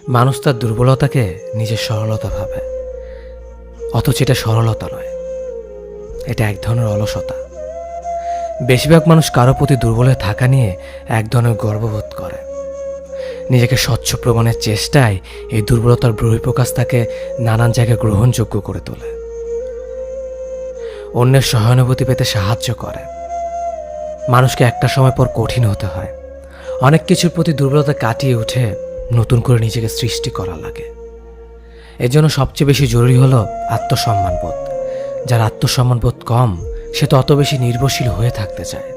মানুষ তার দুর্বলতাকে নিজের সরলতা ভাবে, অথচ এটা সরলতা নয়, এটা এক ধরনের অলসতা। বেশিরভাগ মানুষ কারো প্রতি দুর্বল হয়ে থাকা নিয়ে এক ধরনের গর্ববোধ করে। নিজেকে স্বচ্ছ প্রমাণের চেষ্টায় এই দুর্বলতার বহিঃপ্রকাশ তাকে নানান জায়গায় গ্রহণযোগ্য করে তোলে, অন্যের সহানুভূতি পেতে সাহায্য করে। মানুষকে একটা সময় পর কঠিন হতে হয়, অনেক কিছুর প্রতি দুর্বলতা কাটিয়ে উঠে নতুন করে নিজেকে সৃষ্টি করা লাগে। এর জন্য সবচেয়ে বেশি জরুরি হলো আত্মসম্মানবোধ। যার আত্মসম্মানবোধ কম, সে তো অত বেশি নির্ভরশীল হয়ে থাকতে চায়।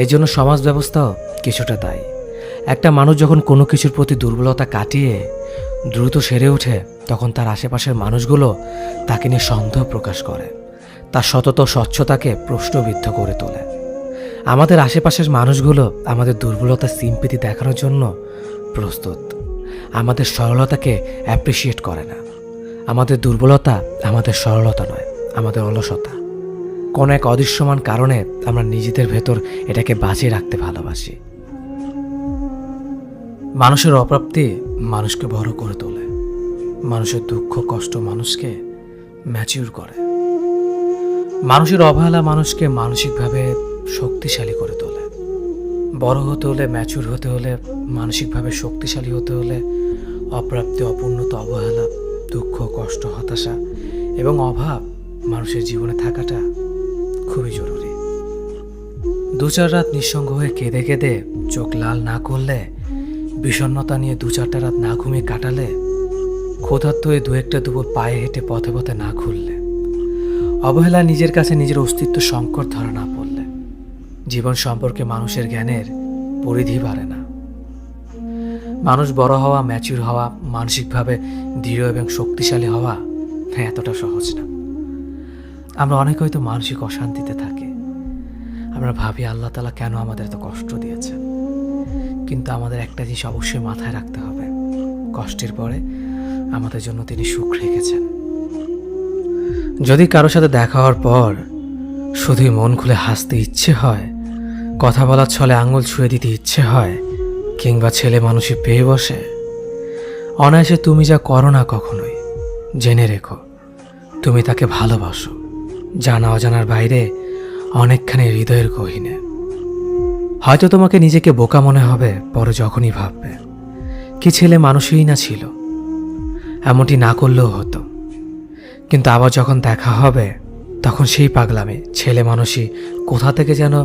এর জন্য সমাজ ব্যবস্থাও কিছুটা দায়ী। একটা মানুষ যখন কোনো কিছুর প্রতি দুর্বলতা কাটিয়ে দ্রুত সেরে ওঠে, তখন তার আশেপাশের মানুষগুলো তাকে নিয়ে সন্দেহ প্রকাশ করে, তার সতত স্বচ্ছতাকে প্রশ্নবিদ্ধ করে তোলে। আমাদের আশেপাশের মানুষগুলো আমাদের দুর্বলতা সিম্পিতি দেখানোর জন্য প্রস্তুত, আমাদের সরলতাকে অ্যাপ্রিসিয়েট করে না। আমাদের দুর্বলতা আমাদের সরলতা নয়, আমাদের অলসতা। কোনো এক অদৃশ্যমান কারণে আমরা নিজেদের ভেতর এটাকে বাঁচিয়ে রাখতে ভালোবাসি। মানুষের অপ্রাপ্তি মানুষকে বড় করে তোলে, মানুষের দুঃখ কষ্ট মানুষকে ম্যাচিউর করে, মানুষের অবহেলা মানুষকে মানসিকভাবে শক্তিশালী করে তোলে। বড় হতে হলে, ম্যাচিউর হতে হলে, মানসিকভাবে শক্তিশালী হতে হলে অপ্রাপ্তি, অপূর্ণতা, অবহেলা, দুঃখ কষ্ট, হতাশা এবং অভাব মানুষের জীবনে থাকাটা খুবই জরুরি। 2-4 রাত নিঃসঙ্গ হয়ে কেঁদে কেঁদে চোখ লাল না করলে, বিষণ্ণতা নিয়ে 2-4টা রাত না ঘুমিয়ে কাটালে, ক্ষুধার্ত হয়ে 2-1টা দুপুর পায়ে হেঁটে পথে পথে না ঘুরলে, অবহেলা নিজের কাছে নিজের অস্তিত্ব সংকট ধরা না পড়লে, জীবন সম্পর্কে মানুষের জ্ঞানের পরিধি বাড়ে না। মানুষ বড় হওয়া, ম্যাচিউর হওয়া, মানসিকভাবে দৃঢ় এবং শক্তিশালী হওয়া এতটা সহজ না। আমরা অনেকে হয়তো মানসিক অশান্তিতে থাকি। আমরা ভাবি আল্লাহ তাআলা কেন আমাদের এত কষ্ট দিয়েছেন। কিন্তু আমাদের একটা জিনিস অবশ্যই মাথায় রাখতে হবে, কষ্টের পরে আমাদের জন্য তিনি সুখ রেখেছেন। যদি কারোর সাথে দেখা হওয়ার পর শুধুই মন খুলে হাসতে ইচ্ছে হয়, কথা বলার ছলে আঙুল ছুঁয়ে দিতে ইচ্ছে হয়, কিংবা ছেলে মানুষই পেয়ে বসে, অনায়াসে তুমি যা করো না কখনোই, জেনে রেখো তুমি তাকে ভালোবাসো, জানা অজানার বাইরে অনেকখানি হৃদয়ের গহীনে। হয়তো তোমাকে নিজেকে বোকা মনে হবে পরে যখনই ভাববে কি ছেলে মানুষই না ছিল, এমনটি না করলেও হতো। কিন্তু আবার যখন দেখা হবে, তখন সেই পাগলামে ছেলে মানুষই কোথা থেকে যেন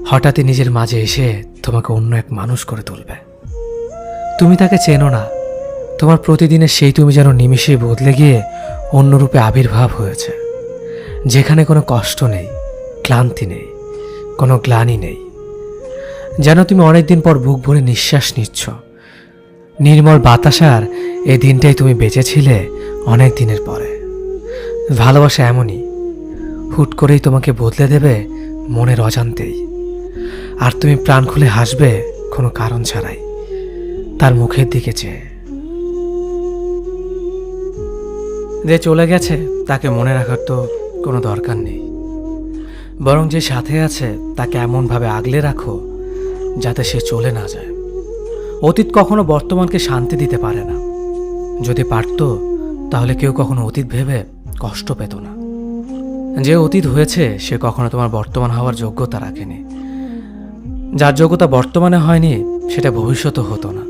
হঠাৎই নিজের মাঝে এসে তোমাকে অন্য এক মানুষ করে তুলবে। তুমি তাকে চেনো না, তোমার প্রতিদিনের সেই তুমি যেন নিমিষেই বদলে গিয়ে অন্য রূপে আবির্ভাব হয়েছে, যেখানে কোনো কষ্ট নেই, ক্লান্তি নেই, কোনো গ্লানি নেই। যেন তুমি অনেকদিন পর বুক ভরে নিঃশ্বাস নিচ্ছ। নির্মল বাতাসার এই দিনটাই তুমি বেঁচেছিলে অনেক দিনের পরে। ভালোবাসা এমনই, হুট করেই তোমাকে বদলে দেবে মনের অজান্তেই, আর তুমি প্রাণ খুলে হাসবে কোনো কারণ ছাড়াই তার মুখের দিকে চেয়ে। যে চলে গেছে তাকে মনে রাখার তো কোনো দরকার নেই, বরং যে সাথে আছে তাকে এমনভাবে আগলে রাখো যাতে সে চলে না যায়। অতীত কখনো বর্তমানকে শান্তি দিতে পারে না। যদি পারত তাহলে কেউ কখনো অতীত ভেবে কষ্ট পেত না। যে অতীত হয়েছে সে কখনো তোমার বর্তমান হওয়ার যোগ্যতা রাখেনি। যার যোগ্যতা বর্তমানে হয়নি সেটা ভবিষ্যতে হতো না।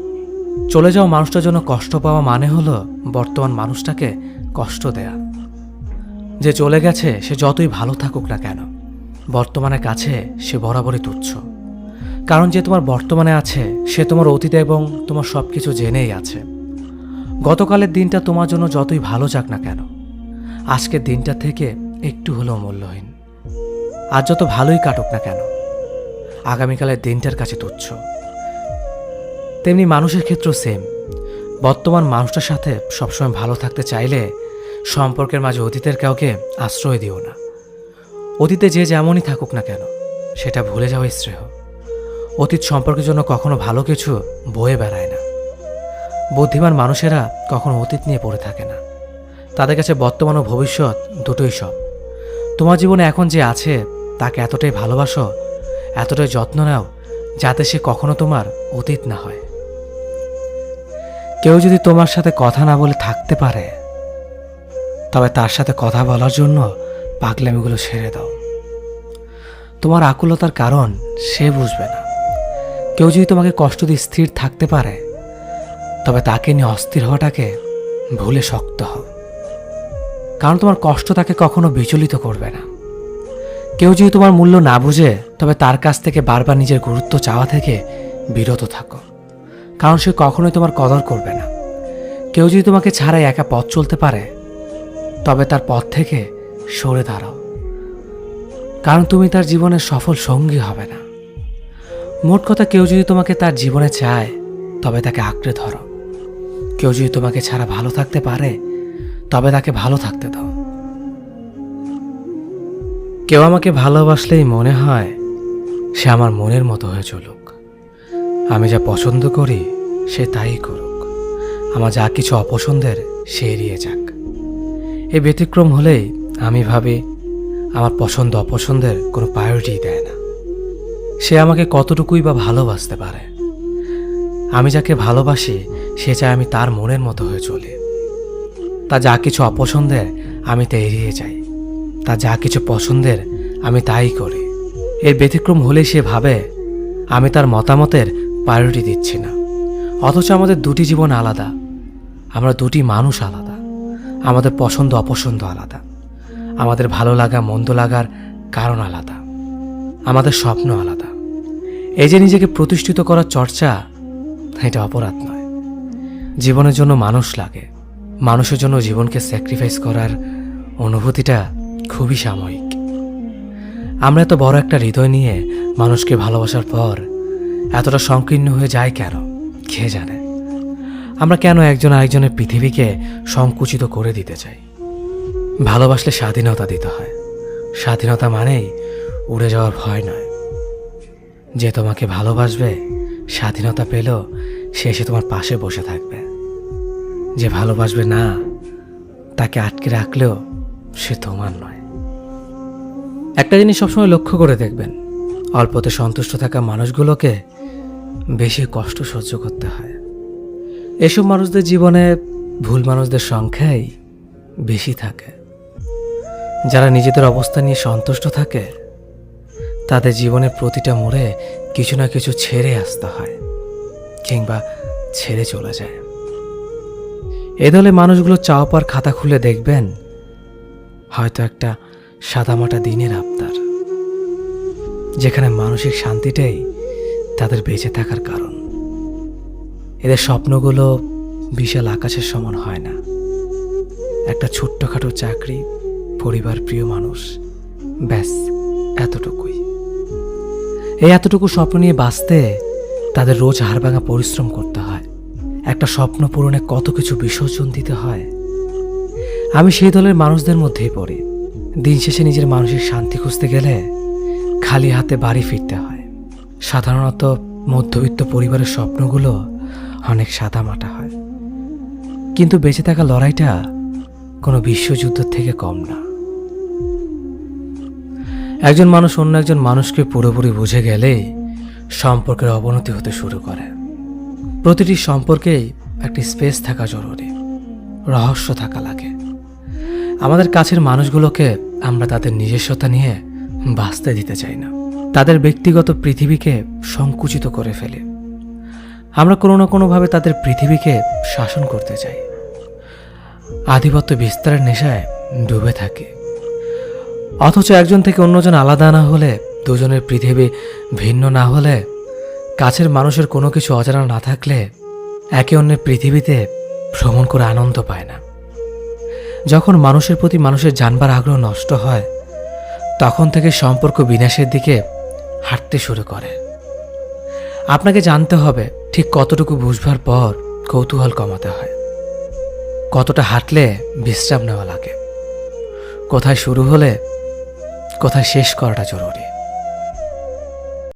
চলে যাওয়া মানুষটার জন্য কষ্ট পাওয়া মানে হলো বর্তমান মানুষটাকে কষ্ট দেয়া। যে চলে গেছে সে যতই ভালো থাকুক না কেন, বর্তমানের কাছে সে বরাবরই তুচ্ছ। কারণ যে তোমার বর্তমানে আছে সে তোমার অতীতে এবং তোমার সব কিছু জেনেই আছে। গতকালের দিনটা তোমার জন্য যতই ভালো যাক না কেন, আজকের দিনটা থেকে একটু হলেও মূল্যহীন। আজ যত ভালোই কাটুক না কেন, আগামীকালের দিনটার কাছে তুচ্ছ। তেমনি মানুষের ক্ষেত্রেও সেম। বর্তমান মানুষটার সাথে সবসময় ভালো থাকতে চাইলে সম্পর্কের মাঝে অতীতের কাউকে আশ্রয় দিও না। অতীতে যে যেমনই থাকুক না কেন সেটা ভুলে যাওয়াই শ্রেয়। অতীত সম্পর্কের জন্য কখনো ভালো কিছু বয়ে বেড়ায় না। বুদ্ধিমান মানুষেরা কখনো অতীত নিয়ে পড়ে থাকে না। তাদের কাছে বর্তমান ও ভবিষ্যৎ দুটোই সব। তোমার জীবনে এখন যে আছে তাকে এতটাই ভালোবাসো, এতটাই যত্ন নাও, যাতে সে কখনো তোমার অতীত না হয়। কেউ যদি তোমার সাথে কথা না বলে থাকতে পারে, তবে তার সাথে কথা বলার জন্য পাগলামিগুলো ছেড়ে দাও। তোমার আকুলতার কারণ সে বুঝবে না। কেউ যদি তোমাকে কষ্ট দিয়ে স্থির থাকতে পারে, তবে তাকে নিয়ে অস্থির হওয়াটাকে ভুলে শক্ত হও, কারণ তোমার কষ্ট তাকে কখনো বিচলিত করবে না। কেউ যদি তোমার মূল্য না বুঝে, তবে তার কাছ থেকে বারবার নিজের গুরুত্ব চাওয়া থেকে বিরত থাকো, কারণ সে কখনোই তোমার কদর করবে না। কেউ যদি তোমাকে ছাড়াই একা পথ চলতে পারে, তবে তার পথ থেকে সরে দাঁড়াও, কারণ তুমি তার জীবনের সফল সঙ্গী হবে না। মোট কথা, কেউ যদি তোমাকে তার জীবনে চায়, তবে তাকে আঁকড়ে ধরো। কেউ যদি তোমাকে ছাড়া ভালো থাকতে পারে, তবে তাকে ভালো থাকতে দাও। কেউ আমাকে ভালোবাসলেই মনে হয় সে আমার মনের মতো হয়ে চলুক। আমি যা পছন্দ করি সে তাই করুক, আমার যা কিছু অপছন্দের সে এড়িয়ে যাক। এই ব্যতিক্রম হলেই আমি ভাবি আমার পছন্দ অপছন্দের কোনো প্রায়োরিটি দেয় না। সে আমাকে কতটুকুই বা ভালোবাসতে পারে। আমি যাকে ভালোবাসি সে চায় আমি তার মনের মতো হয়ে চলি। তা যা কিছু অপছন্দের আমি তা এড়িয়ে যাই, তা যা কিছু পছন্দের আমি তাই করি। এর ব্যতিক্রম হলে সে ভাবে আমি তার মতামতের প্রায়োরিটি দিচ্ছি না। অথচ আমাদের দুটি জীবন আলাদা, আমরা দুটি মানুষ আলাদা, আমাদের পছন্দ অপছন্দ আলাদা, আমাদের ভালো লাগা মন্দ লাগার কারণ আলাদা, আমাদের স্বপ্ন আলাদা। এই যে নিজেকে প্রতিষ্ঠিত করার চর্চা, এটা অপরাধ নয়। জীবনের জন্য মানুষ লাগে, মানুষের জন্য জীবনকে স্যাক্রিফাইস করার অনুভূতিটা খুবই সাময়িক। আমরা এত বড় একটা হৃদয় নিয়ে মানুষকে ভালোবাসার পর এতটা সংকীর্ণ হয়ে যায় কেন, কে জানে? আমরা কেন একজন আরেকজনের পৃথিবীকে সংকুচিত করে দিতে চাই? ভালোবাসলে স্বাধীনতা দিতে হয়। স্বাধীনতা মানেই উড়ে যাওয়ার ভয় নয়। যে তোমাকে ভালোবাসবে, স্বাধীনতা পেলেও সে এসে তোমার পাশে বসে থাকবে। যে ভালোবাসবে না, তাকে আটকে রাখলেও সে তোমার নয়। একটা জিনিস সবসময় লক্ষ্য করে দেখবেন, অল্পতে সন্তুষ্ট থাকা মানুষগুলোকে বেশি কষ্ট সহ্য করতে হয়। এসব মানুষদের জীবনে ভুল মানুষদের সংখ্যাই বেশি থাকে। যারা নিজেদের অবস্থা নিয়ে সন্তুষ্ট থাকে, তাদের জীবনের প্রতিটা মোড়ে কিছু না কিছু ছেড়ে আসতে হয়, কিংবা ছেড়ে চলে যায়। এ দলে মানুষগুলো চাওয়া পাওয়ার খাতা খুলে দেখবেন, হয়তো একটা সাদামাটা দিনের আবদার, যেখানে মানসিক শান্তিটাই তাদের বেঁচে থাকার কারণ। এদের স্বপ্নগুলো বিশাল আকাশের সমান হয় না। একটা ছোট্টখাটো চাকরি, পরিবার, প্রিয় মানুষ, ব্যাস এতটুকুই। এই এতটুকু স্বপ্ন নিয়ে বাঁচতে তাদের রোজ হাড়ভাঙা পরিশ্রম করতে হয়। একটা স্বপ্ন পূরণে কত কিছু বিসর্জন দিতে হয়। আমি সেই দলের মানুষদের মধ্যেই পড়ি। দিন শেষে নিজের মানসিক শান্তি খুঁজতে গেলে খালি হাতে বাড়ি ফিরতে হয়। সাধারণত মধ্যবিত্ত পরিবারের স্বপ্নগুলো অনেক সাদামাটা হয়, কিন্তু বেঁচে থাকা লড়াইটা কোনো বিশ্বযুদ্ধ থেকে কম না। একজন মানুষ অন্য একজন মানুষকে পুরোপুরি বুঝে গেলেই সম্পর্কের অবনতি হতে শুরু করে। প্রতিটি সম্পর্কেই একটি স্পেস থাকা জরুরি, রহস্য থাকা লাগে। আমাদের কাছের মানুষগুলোকে আমরা তাদের নিজস্বতা নিয়ে বাঁচতে দিতে চাই না। তাদের ব্যক্তিগত পৃথিবীকে সংকুচিত করে ফেলে। আমরা কোনো না কোনোভাবে তাদের পৃথিবীকে শাসন করতে চাই। আধিপত্য বিস্তারের নেশায় ডুবে থাকে। অথচ একজন থেকে অন্যজন আলাদা না হলে, দুজনের পৃথিবী ভিন্ন না হলে, কাছের মানুষের কোনো কিছু অজানা না থাকলে একে অন্যের পৃথিবীতে ভ্রমণ করে আনন্দ পায় না। যখন মানুষের প্রতি মানুষের জানবার আগ্রহ নষ্ট হয়, তখন থেকে সম্পর্ক বিনাশের দিকে হাঁটতে শুরু করে। আপনাকে জানতে হবে ঠিক কতটুকু বুঝবার পর কৌতূহল কমাতে হয়, কতটা হাঁটলে বিশ্রাম নেওয়া লাগে, কোথায় শুরু হলে কোথায় শেষ করাটা জরুরি।